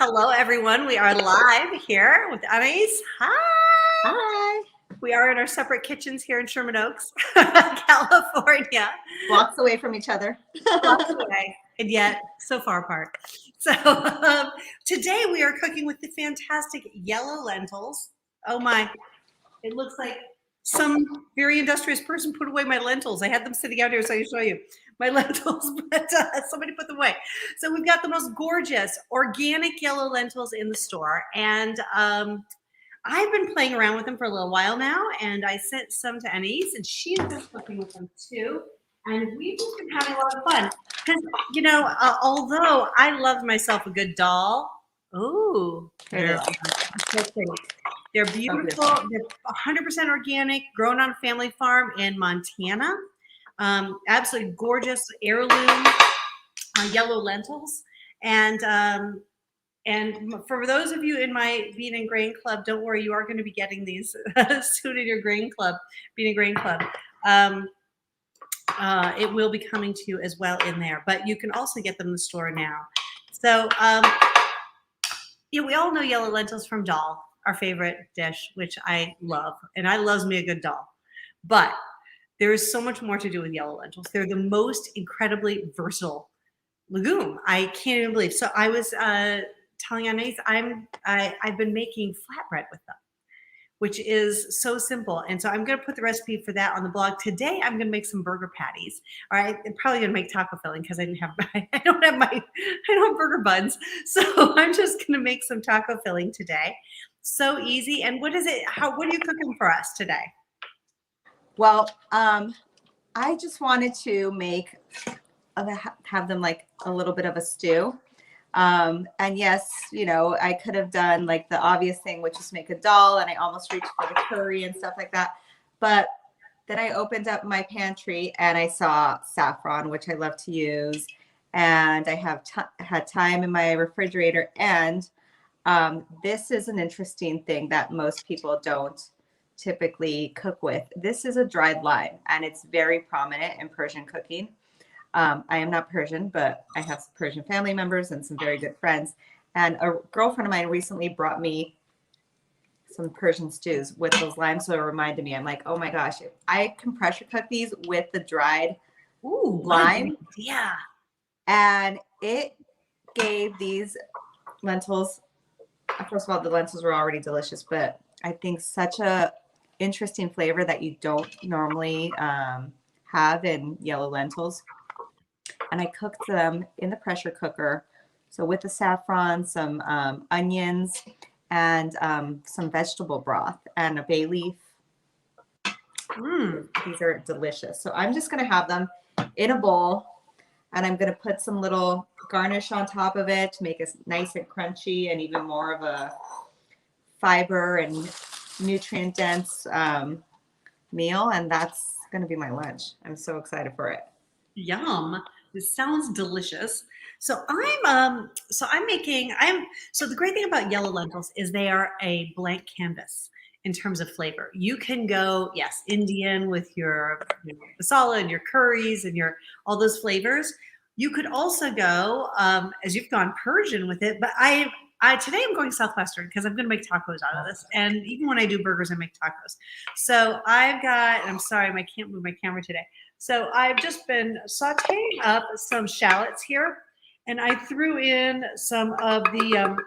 Hello, everyone. We are live here with Anais. Hi. Hi. We are in our separate kitchens here in Sherman Oaks, California. Blocks away from each other. Blocks away, and yet so far apart. So today we are cooking with the fantastic yellow lentils. Oh my, it looks like some very industrious person put away my lentils. I had them sitting out here so I can show you my lentils, but somebody put them away. So we've got the most gorgeous organic yellow lentils in the store. And I've been playing around with them for a little while now, and I sent some to Anais, and she's been cooking with them too. And we've just been having a lot of fun. Because, although I love myself a good Dahl, ooh, they're beautiful. They're 100% organic, grown on a family farm in Montana. Absolutely gorgeous heirloom yellow lentils. And for those of you in my Bean and Grain Club, don't worry, you are going to be getting these soon in your Grain Club, Bean and Grain Club. It will be coming to you as well in there, but you can also get them in the store now. So, we all know yellow lentils from Dahl, our favorite dish, which I love, and I loves me a good Dahl. But there is so much more to do with yellow lentils. They're the most incredibly versatile legume. I can't even believe. So I was telling Anais, I've been making flatbread with them, which is so simple. And so I'm going to put the recipe for that on the blog. Today, I'm going to make some burger patties. All right, I'm probably going to make taco filling because I don't have burger buns. So I'm just going to make some taco filling today. So easy. And what are you cooking for us today? Well, I just wanted to have them like a little bit of a stew. And yes, I could have done like the obvious thing, which is make a dal, and I almost reached for the curry and stuff like that. But then I opened up my pantry and I saw saffron, which I love to use. And I have had thyme in my refrigerator. And this is an interesting thing that most people don't typically cook with. This is a dried lime, and it's very prominent in Persian cooking. I am not Persian, but I have Persian family members and some very good friends. And a girlfriend of mine recently brought me some Persian stews with those limes. So it reminded me, I'm like, oh my gosh, if I can pressure cook these with the dried lime. Yeah. And it gave these lentils, first of all, the lentils were already delicious, but I think such a interesting flavor that you don't normally have in yellow lentils. And I cooked them in the pressure cooker. So with the saffron, some onions, and some vegetable broth and a bay leaf. These are delicious. So I'm just going to have them in a bowl, and I'm going to put some little garnish on top of it to make it nice and crunchy and even more of a fiber and nutrient dense meal. And that's going to be my lunch. I'm so excited for it. Yum. This sounds delicious. So the great thing about yellow lentils is they are a blank canvas in terms of flavor. You can go, yes, Indian with your masala and your curries and all those flavors. You could also go, as you've gone Persian with it, but today I'm going Southwestern because I'm going to make tacos out of this. And even when I do burgers, I make tacos. So I'm sorry, I can't move my camera today. So I've just been sauteing up some shallots here, and I threw in some of the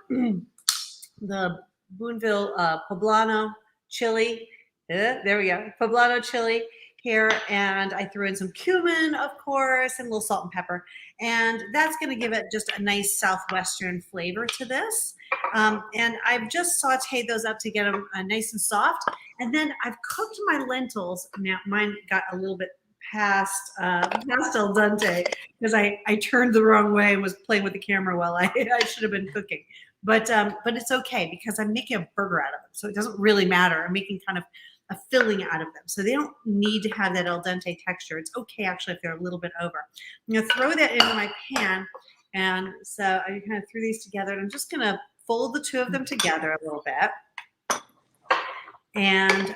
Boonville poblano chili. There we go, poblano chili here, and I threw in some cumin, of course, and a little salt and pepper. And that's going to give it just a nice Southwestern flavor to this. And I've just sauteed those up to get them nice and soft. And then I've cooked my lentils. Now mine got a little bit past al dente because I turned the wrong way and was playing with the camera while I should have been cooking. But it's okay because I'm making a burger out of them, so it doesn't really matter. I'm making kind of a filling out of them, so they don't need to have that al dente texture. It's okay actually if they're a little bit over. I'm gonna throw that into my pan, and so I kind of threw these together, and I'm just gonna fold the two of them together a little bit. And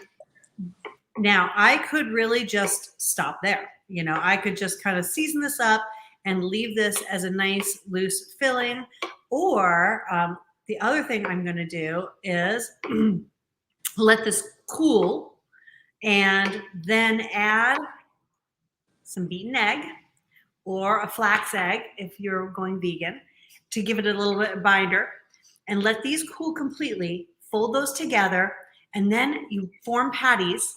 now I could really just stop there. I could just kind of season this up and leave this as a nice loose filling, or the other thing I'm going to do is let this cool and then add some beaten egg or a flax egg if you're going vegan to give it a little bit of binder, and let these cool completely. Fold those together, and then you form patties,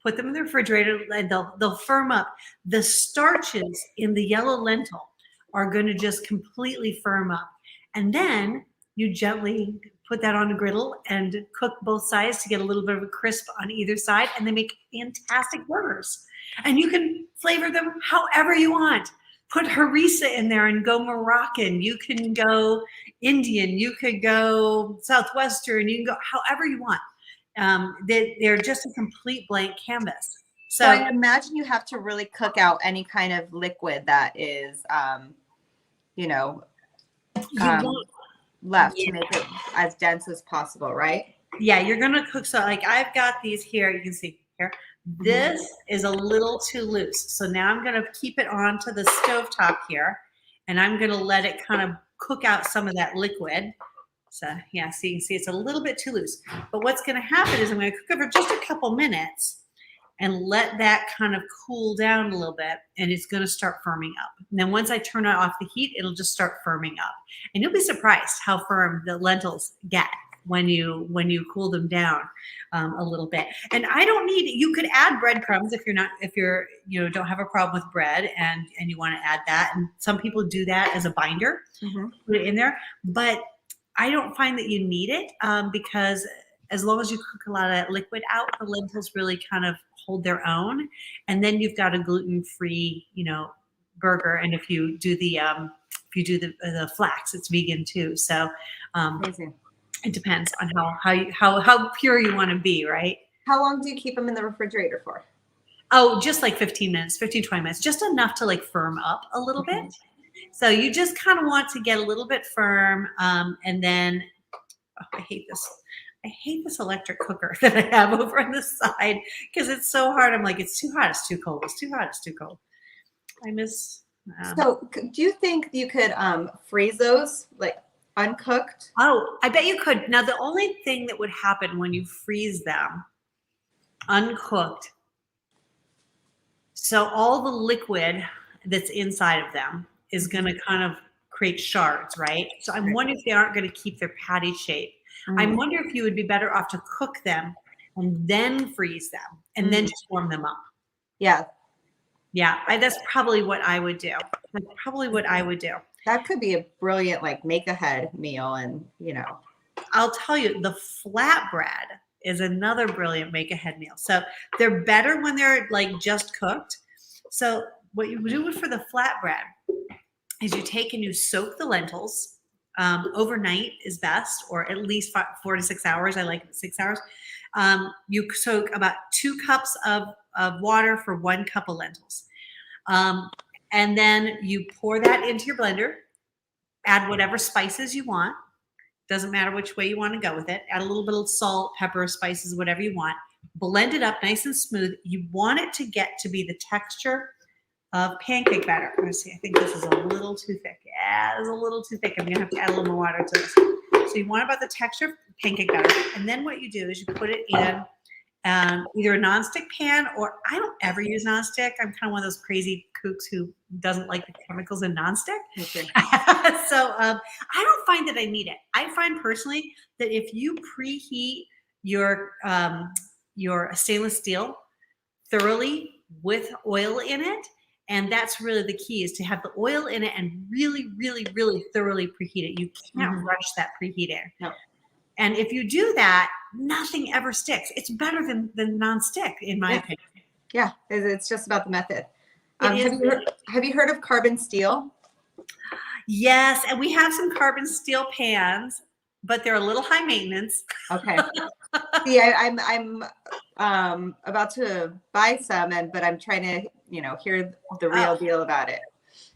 put them in the refrigerator, and they'll firm up. The starches in the yellow lentil are going to just completely firm up. And then you gently put that on a griddle and cook both sides to get a little bit of a crisp on either side, and they make fantastic burgers. And you can flavor them however you want. Put harissa in there and go Moroccan. You can go Indian. You could go Southwestern. You can go however you want. They're just a complete blank canvas. So I imagine you have to really cook out any kind of liquid that is, left to make it as dense as possible, right? Yeah, you're gonna cook. So like I've got these here. You can see here. This is a little too loose. So now I'm gonna keep it onto the stovetop here, and I'm gonna let it kind of cook out some of that liquid. So yeah, so you can see it's a little bit too loose. But what's gonna happen is I'm gonna cook it for just a couple minutes and let that kind of cool down a little bit, and it's gonna start firming up. And then once I turn it off the heat, it'll just start firming up. And you'll be surprised how firm the lentils get when you cool them down a little bit. And I don't need, you could add breadcrumbs if you're don't have a problem with bread and you want to add that. And some people do that as a binder, put it in there. But I don't find that you need it because as long as you cook a lot of that liquid out, the lentils really kind of hold their own. And then you've got a gluten-free, burger. And if you do the flax, it's vegan too. So Amazing. it depends on how pure you want to be, right? How long do you keep them in the refrigerator for? Oh, just like 15 minutes, 15, 20 minutes, just enough to like firm up a little bit. So you just kind of want to get a little bit firm. And then, I hate this electric cooker that I have over on the side because it's so hard. I'm like, it's too hot, it's too cold. It's too hot, it's too cold. I miss. So do you think you could freeze those like uncooked? Oh, I bet you could. Now, the only thing that would happen when you freeze them uncooked, so all the liquid that's inside of them is going to kind of create shards, right? So I'm wondering if they aren't going to keep their patty shape. I wonder if you would be better off to cook them and then freeze them and then just warm them up. Yeah. Yeah, that's probably what I would do. That's probably what I would do. That could be a brilliant make ahead meal, and I'll tell you, the flatbread is another brilliant make ahead meal. So they're better when they're like just cooked. So what you do for the flatbread is you take and you soak the lentils. Overnight is best, or at least 4 to 6 hours. I like it 6 hours. You soak about 2 cups of water for 1 cup of lentils. And then you pour that into your blender, add whatever spices you want. Doesn't matter which way you want to go with it. Add a little bit of salt, pepper, spices, whatever you want. Blend it up nice and smooth. You want it to get to be the texture of pancake batter. Let's see, I think this is a little too thick. Yeah, it's a little too thick. I'm going to have to add a little more water to this. So you want about the texture of pancake batter. And then what you do is you put it in either a nonstick pan, or I don't ever use nonstick. I'm kind of one of those crazy kooks who doesn't like the chemicals in nonstick. Okay. So I don't find that I need it. I find personally that if you preheat your stainless steel thoroughly with oil in it, and that's really the key, is to have the oil in it and really, really, really thoroughly preheat it. You can't rush that preheat in. No. And if you do that, nothing ever sticks. It's better than nonstick, in my opinion. Yeah, it's just about the method. Have you heard of carbon steel? Yes, and we have some carbon steel pans, but they're a little high maintenance. Okay. Yeah, I'm about to buy some, but I'm trying to hear the real deal about it.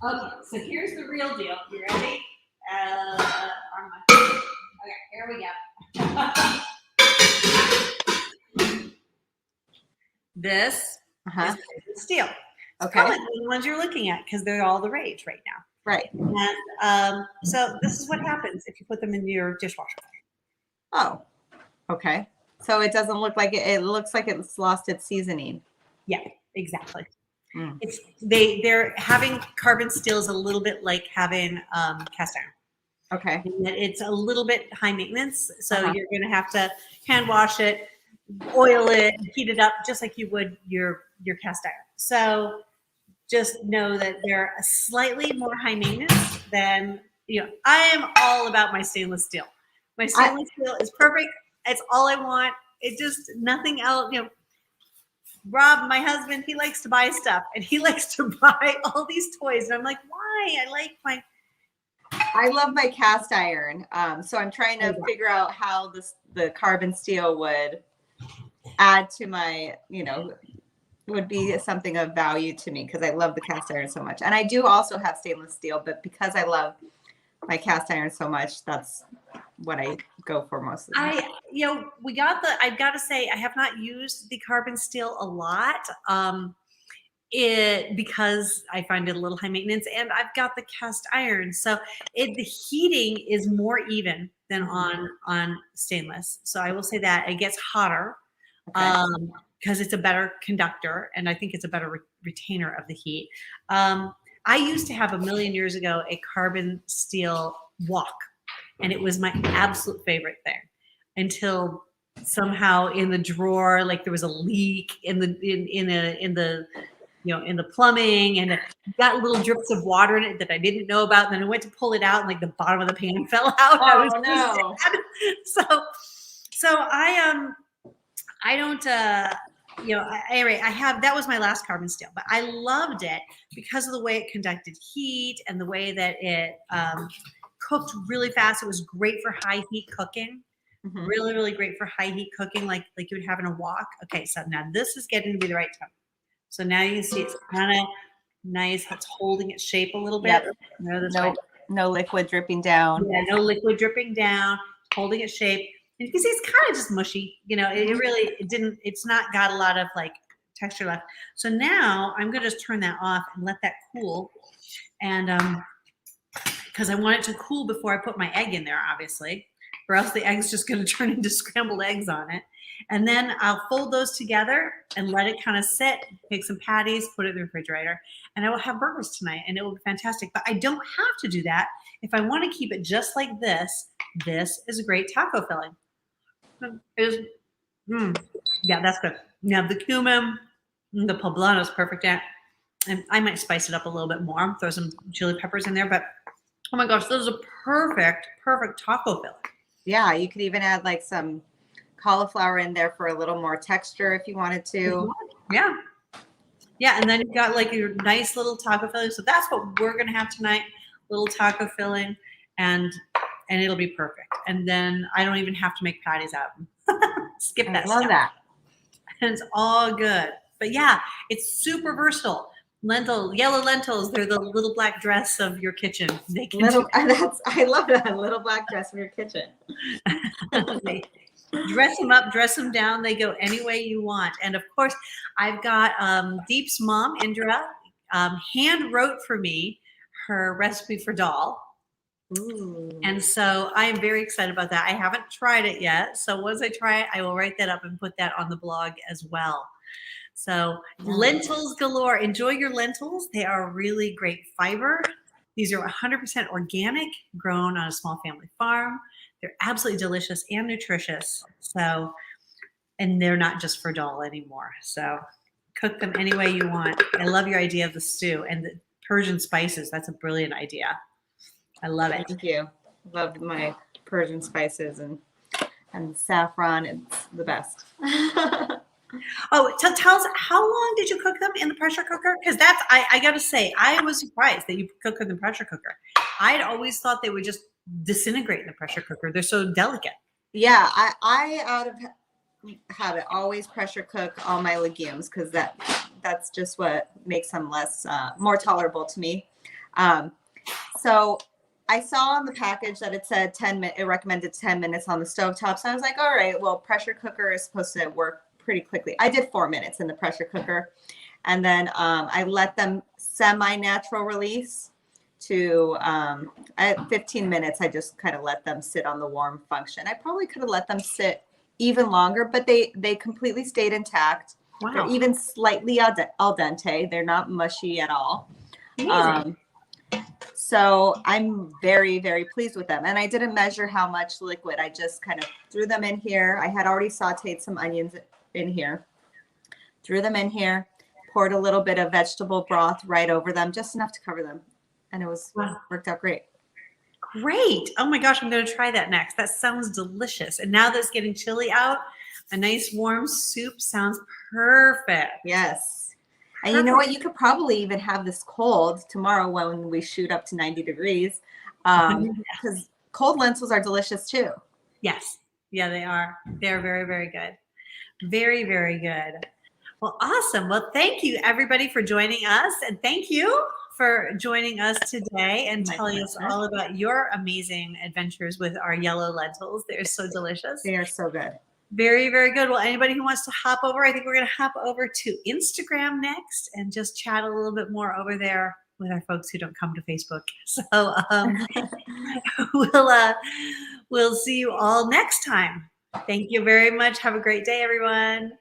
Okay, so here's the real deal. You ready? Okay, here we go. This is steel. It's okay. probably the ones you're looking at because they're all the rage right now. Right. And so this is what happens if you put them in your dishwasher. Oh, okay. So it doesn't look like it looks like it's lost its seasoning. Yeah, exactly. Mm. It's they're having carbon steel is a little bit like having cast iron. Okay. And that it's a little bit high maintenance, so Uh-huh. you're going to have to hand wash it, oil it, heat it up just like you would your cast iron. So just know that they're a slightly more high maintenance than, I am all about my stainless steel. My stainless steel is perfect. It's all I want. It just nothing else. Rob, my husband, he likes to buy stuff and he likes to buy all these toys, and I'm like, why? I love my cast iron. So I'm trying to figure out how the carbon steel would add to my, would be something of value to me, because I love the cast iron so much. And I do also have stainless steel, but because I love my cast iron so much, that's what I go for most of the time. I've got to say, I have not used the carbon steel a lot. Because I find it a little high maintenance, and I've got the cast iron, so the heating is more even than on stainless. So I will say that it gets hotter because it's a better conductor, and I think it's a better retainer of the heat. I used to have a million years ago a carbon steel wok, and it was my absolute favorite thing until somehow in the drawer, like there was a leak in the plumbing, and it got little drips of water in it that I didn't know about. And then I went to pull it out, and like the bottom of the pan fell out. Oh no! So I don't. Anyway, that was my last carbon steel, but I loved it because of the way it conducted heat and the way that it cooked really fast. It was great for high heat cooking. Mm-hmm. Really, really great for high heat cooking, like you would have in a wok. Okay, so now this is getting to be the right time. So now you can see it's kind of nice. It's holding its shape a little bit. Yep. No liquid dripping down. Yeah, no liquid dripping down. Holding its shape. And you can see it's kind of just mushy. It's not got a lot of like texture left. So now I'm going to just turn that off and let that cool. And because I want it to cool before I put my egg in there, obviously, or else the egg's just going to turn into scrambled eggs on it. And then I'll fold those together and let it kind of sit, make some patties, put it in the refrigerator, and I will have burgers tonight, and it will be fantastic. But I don't have to do that. If I want to keep it just like this is a great taco filling. Yeah, that's good. Now the cumin, the poblano is perfect at, and I might spice it up a little bit more, throw some chili peppers in there, but oh my gosh, this is a perfect taco filling. Yeah, you could even add like some cauliflower in there for a little more texture if you wanted to. Yeah, and then you've got like your nice little taco filling. So that's what we're gonna have tonight, little taco filling, and it'll be perfect. And then I don't even have to make patties out of them. Skip that. I love that. And it's all good. But yeah, it's super versatile. Yellow lentils, they're the little black dress of your kitchen. They can I love that, little black dress of your kitchen. They dress them up, dress them down. They go any way you want. And of course, I've got Deep's mom, Indra, hand wrote for me her recipe for Dahl. Ooh. And so I am very excited about that. I haven't tried it yet. So once I try it, I will write that up and put that on the blog as well. So lentils galore. Enjoy your lentils. They are really great fiber. These are 100% organic, grown on a small family farm. They're absolutely delicious and nutritious. So, and they're not just for Dahl anymore. So cook them any way you want. I love your idea of the stew and the Persian spices. That's a brilliant idea. I love it. Thank you. Love my Persian spices and saffron. It's the best. Oh, tell us, how long did you cook them in the pressure cooker? Because that's, I got to say, I was surprised that you cook in the pressure cooker. I'd always thought they would just disintegrate in the pressure cooker. They're so delicate. Yeah, I out of habit always pressure cook all my legumes because that's just what makes them more tolerable to me. So I saw on the package that it said 10 minutes. It recommended 10 minutes on the stovetop. So I was like, all right, well, pressure cooker is supposed to work pretty quickly. I did 4 minutes in the pressure cooker, and then I let them semi-natural release to at 15 minutes. I just kind of let them sit on the warm function. I probably could have let them sit even longer, but they completely stayed intact. Wow. They're even slightly al dente. They're not mushy at all. Amazing. So I'm very, very pleased with them. And I didn't measure how much liquid. I just kind of threw them in here. I had already sauteed some onions in here. Threw them in here, poured a little bit of vegetable broth right over them, just enough to cover them. And it worked out great. Great. Oh my gosh, I'm going to try that next. That sounds delicious. And now that it's getting chilly out, a nice warm soup sounds perfect. Yes. And you know what? You could probably even have this cold tomorrow when we shoot up to 90 degrees, because cold lentils are delicious too. Yes. Yeah, they are. They're very, very good. Very, very good. Well, awesome. Well, thank you everybody for joining us. And thank you for joining us today and telling us all about your amazing adventures with our yellow lentils. They're so delicious. They are so good. Very, very good. Well, anybody who wants to hop over, I think we're going to hop over to Instagram next and just chat a little bit more over there with our folks who don't come to Facebook. So we'll see you all next time. Thank you very much. Have a great day, everyone.